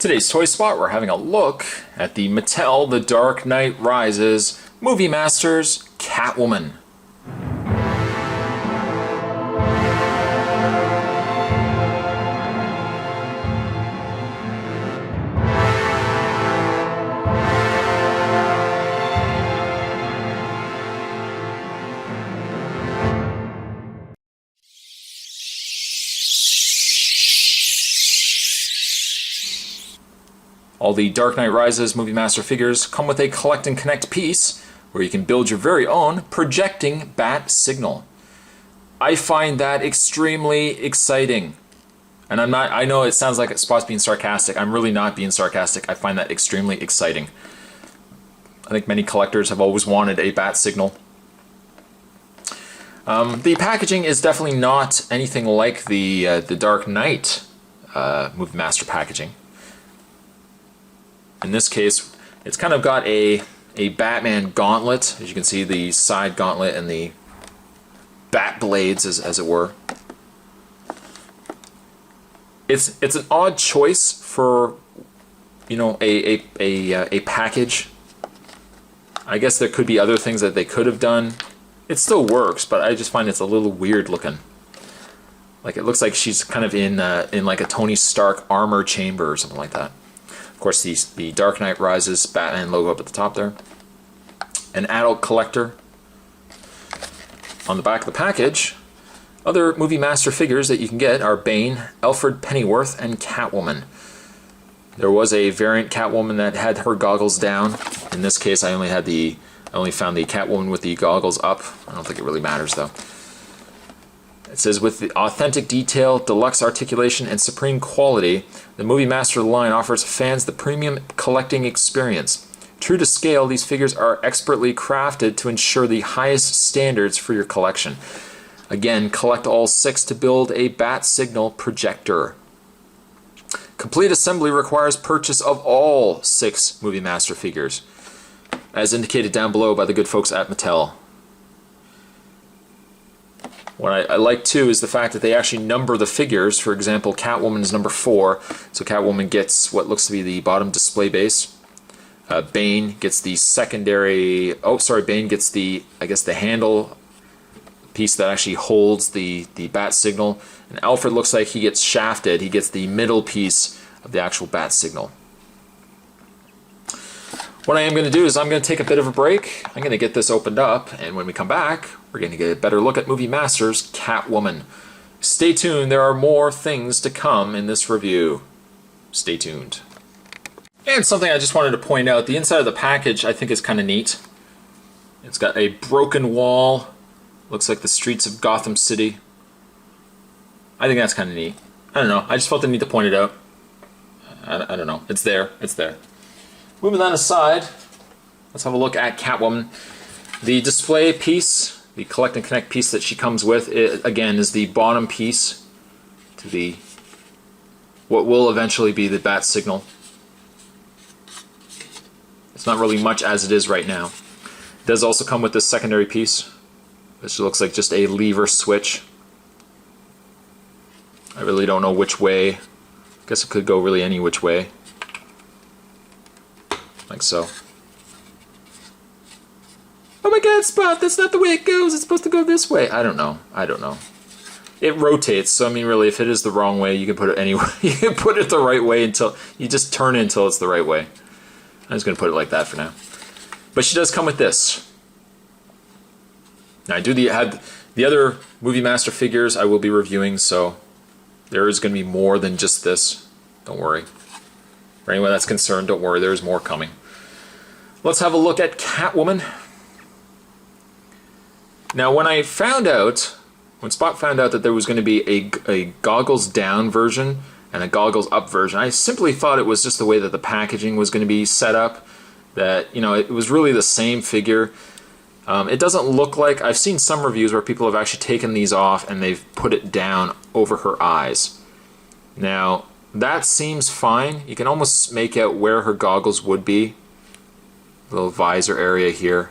Today's Toy Spot, we're having a look at the Mattel The Dark Knight Rises Movie Masters Catwoman. All the Dark Knight Rises Movie Master figures come with a collect and connect piece where you can build your very own projecting bat signal. I find that extremely exciting. And I know it sounds like Spot's being sarcastic. I'm really not being sarcastic. I find that extremely exciting. I think many collectors have always wanted a bat signal. The packaging is definitely not anything like the Dark Knight Movie Master packaging. In this case, it's kind of got a Batman gauntlet. As you can see, the side gauntlet and the bat blades, as it were. It's an odd choice for, you know, a package. I guess there could be other things that they could have done. It still works, but I just find it's a little weird looking. Like, it looks like she's kind of in like a Tony Stark armor chamber or something like that. Of course, the Dark Knight Rises Batman logo up at the top there. An adult collector. On the back of the package, other Movie Master figures that you can get are Bane, Alfred Pennyworth, and Catwoman. There was a variant Catwoman that had her goggles down. In this case, I only found the Catwoman with the goggles up. I don't think it really matters though. It says, with the authentic detail, deluxe articulation, and supreme quality, the Movie Master line offers fans the premium collecting experience. True to scale, these figures are expertly crafted to ensure the highest standards for your collection. Again, collect all 6 to build a bat signal projector. Complete assembly requires purchase of all 6 Movie Master figures, as indicated down below by the good folks at Mattel. What I like too is the fact that they actually number the figures. For example, Catwoman is number 4, so Catwoman gets what looks to be the bottom display base. Bane gets the secondary. Oh, sorry, Bane gets the, I guess, the handle piece that actually holds the bat signal. And Alfred looks like he gets shafted. He gets the middle piece of the actual bat signal. What I am going to do is I'm going to take a bit of a break. I'm going to get this opened up, and when we come back, we're going to get a better look at Movie Masters Catwoman. Stay tuned, there are more things to come in this review. Stay tuned. And something I just wanted to point out, the inside of the package I think is kind of neat. It's got a broken wall. Looks like the streets of Gotham City. I think that's kind of neat. I don't know, I just felt the need to point it out. I don't know, it's there, it's there. Moving that aside, let's have a look at Catwoman. The display piece, the collect and connect piece that she comes with, again, is the bottom piece to the what will eventually be the bat signal. It's not really much as it is right now. It does also come with this secondary piece, which looks like just a lever switch. I really don't know which way. I guess it could go really any which way. Like so. Oh my god, Spot, that's not the way it goes. It's supposed to go this way. I don't know. I don't know. It rotates, so I mean, really, if it is the wrong way, you can put it anywhere. You can put it the right way until you just turn it until it's the right way. I'm just going to put it like that for now. But she does come with this. Now, I do have the other Movie Master figures I will be reviewing, so there is going to be more than just this. Don't worry. For anyone that's concerned, don't worry, there's more coming. Let's have a look at Catwoman. Now, when Spot found out that there was going to be a goggles down version and a goggles up version, I simply thought it was just the way that the packaging was going to be set up. That, you know, it was really the same figure. It doesn't look like, I've seen some reviews where people have actually taken these off and they've put it down over her eyes. Now, that seems fine. You can almost make out where her goggles would be. Little visor area here.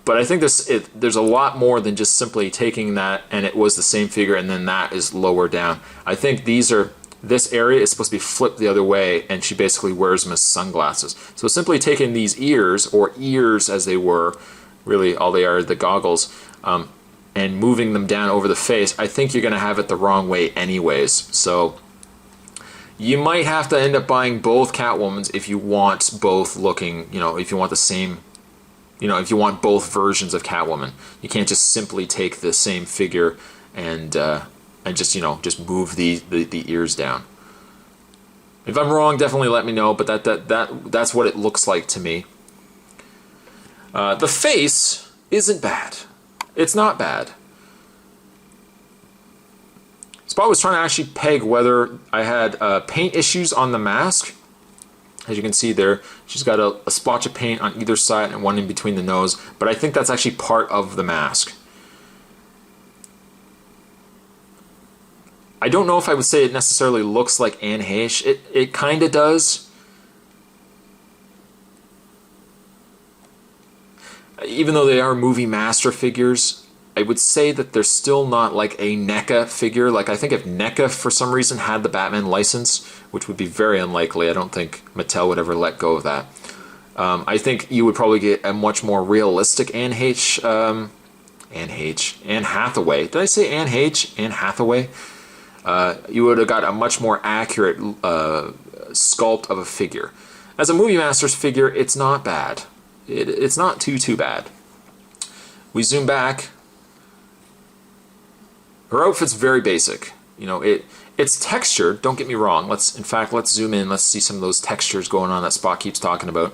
But I think there's a lot more than just simply taking that and it was the same figure and then that is lower down. I think these are this area is supposed to be flipped the other way, and she basically wears them as sunglasses. So simply taking these ears, or ears as they were, really all they are the goggles, and moving them down over the face, I think you're going to have it the wrong way anyways. So you might have to end up buying both Catwomans if you want both looking, if you want the same, if you want both versions of Catwoman. You can't just simply take the same figure and just, just move the ears down. If I'm wrong, definitely let me know, but that's what it looks like to me. The face isn't bad. It's not bad. Spot was trying to actually peg whether I had paint issues on the mask. As you can see there, she's got a splotch of paint on either side and one in between the nose, but I think that's actually part of the mask. I don't know if I would say it necessarily looks like Anne Heche. It kind of does. Even though they are movie master figures, I would say that they're still not like a NECA figure. Like, I think if NECA for some reason had the Batman license, which would be very unlikely, I don't think Mattel would ever let go of that. I think you would probably get a much more realistic Anne Heche. Anne Hathaway. Did I say Anne Heche? Anne Hathaway? You would have got a much more accurate sculpt of a figure. As a Movie Masters figure, it's not bad. It's not too bad. We zoom back. Her outfit's very basic. It's textured, don't get me wrong. Let's zoom in. Let's see some of those textures going on that Spot keeps talking about.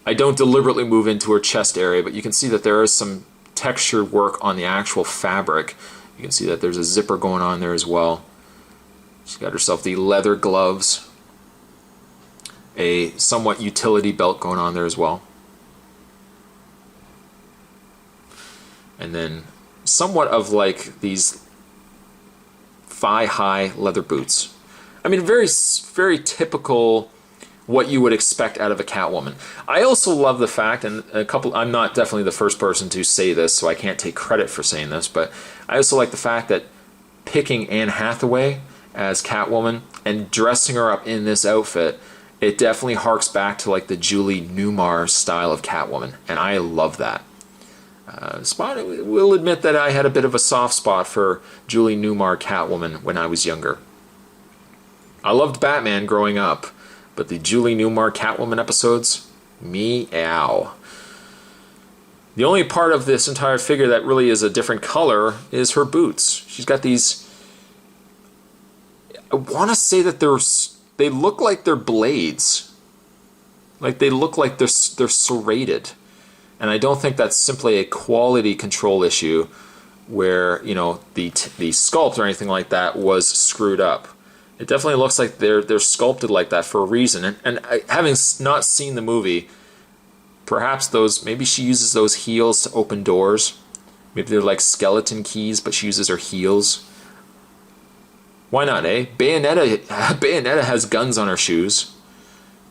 I don't deliberately move into her chest area, but you can see that there is some textured work on the actual fabric. You can see that there's a zipper going on there as well. She's got herself the leather gloves. A somewhat utility belt going on there as well. And then somewhat of like these thigh-high leather boots. I mean, very, very typical what you would expect out of a Catwoman. I also love the fact, and I'm not definitely the first person to say this, so I can't take credit for saying this, but I also like the fact that picking Anne Hathaway as Catwoman and dressing her up in this outfit, it definitely harks back to like the Julie Newmar style of Catwoman, and I love that. Spot will admit that I had a bit of a soft spot for Julie Newmar Catwoman when I was younger. I loved Batman growing up, but the Julie Newmar Catwoman episodes, meow. The only part of this entire figure that really is a different color is her boots. She's got these, I want to say that they look like they're blades. Like they look like they're serrated. And I don't think that's simply a quality control issue where, the sculpt or anything like that was screwed up. It definitely looks like they're sculpted like that for a reason. And having not seen the movie, perhaps maybe she uses those heels to open doors. Maybe they're like skeleton keys, but she uses her heels. Why not, eh? Bayonetta has guns on her shoes.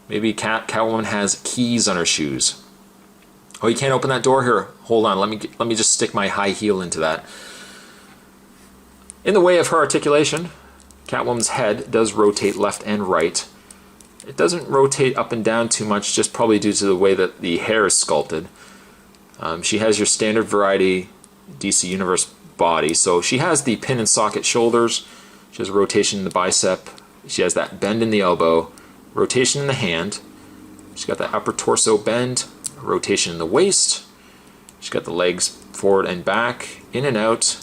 Maybe Catwoman has keys on her shoes. Oh, you can't open that door here. Hold on, let me just stick my high heel into that. In the way of her articulation, Catwoman's head does rotate left and right. It doesn't rotate up and down too much, just probably due to the way that the hair is sculpted. She has your standard variety DC Universe body, so she has the pin and socket shoulders. She has rotation in the bicep. She has that bend in the elbow, rotation in the hand. She's got that upper torso bend, rotation in the waist. She's got the legs forward and back, in and out.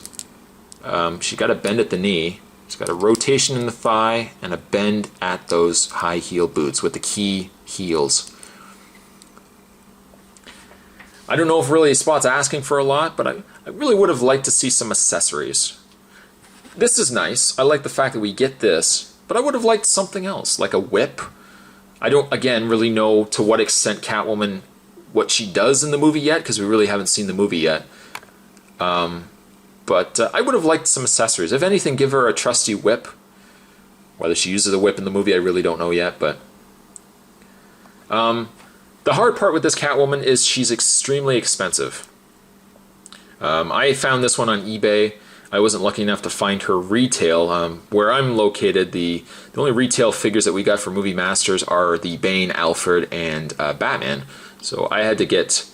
She's got a bend at the knee. She's got a rotation in the thigh and a bend at those high heel boots with the key heels. I don't know if really Spot's asking for a lot, but I really would have liked to see some accessories. This is nice. I like the fact that we get this, but I would have liked something else, like a whip. I don't, again, really know to what extent Catwoman, what she does in the movie yet, because we really haven't seen the movie yet. But I would have liked some accessories. If anything, give her a trusty whip. Whether she uses a whip in the movie, I really don't know yet. But the hard part with this Catwoman is she's extremely expensive. I found this one on eBay. I wasn't lucky enough to find her retail. Where I'm located, the only retail figures that we got for Movie Masters are the Bane, Alfred, and Batman. So I had to get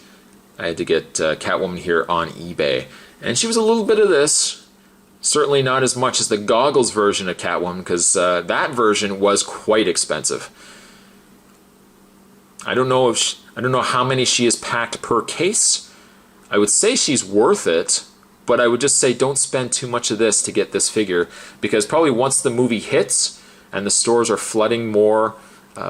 Catwoman here on eBay, and she was a little bit of this. Certainly not as much as the goggles version of Catwoman, because that version was quite expensive. I don't know how many she is packed per case. I would say she's worth it, but I would just say don't spend too much of this to get this figure, because probably once the movie hits and the stores are flooding more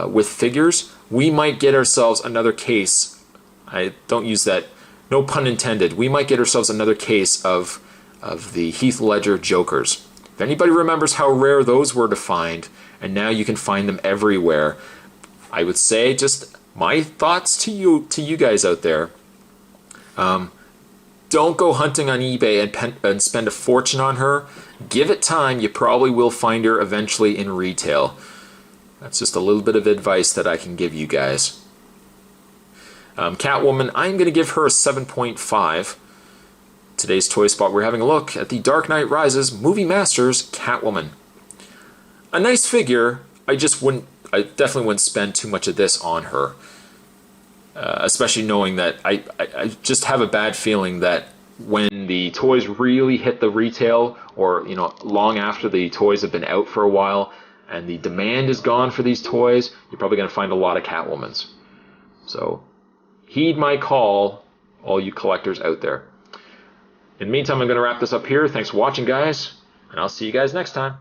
with figures, we might get ourselves another case. I don't use that, no pun intended. We might get ourselves another case of the Heath Ledger Jokers. If anybody remembers how rare those were to find, and now you can find them everywhere, I would say, just my thoughts to you guys out there. Don't go hunting on eBay and spend a fortune on her. Give it time. You probably will find her eventually in retail. That's just a little bit of advice that I can give you guys. Catwoman, I'm going to give her a 7.5. Today's Toy Spot, we're having a look at the Dark Knight Rises Movie Masters Catwoman. A nice figure. I definitely wouldn't spend too much of this on her. Especially knowing that I just have a bad feeling that when the toys really hit the retail, or long after the toys have been out for a while and the demand is gone for these toys, you're probably going to find a lot of Catwomans. So heed my call, all you collectors out there. In the meantime, I'm going to wrap this up here. Thanks for watching, guys, and I'll see you guys next time.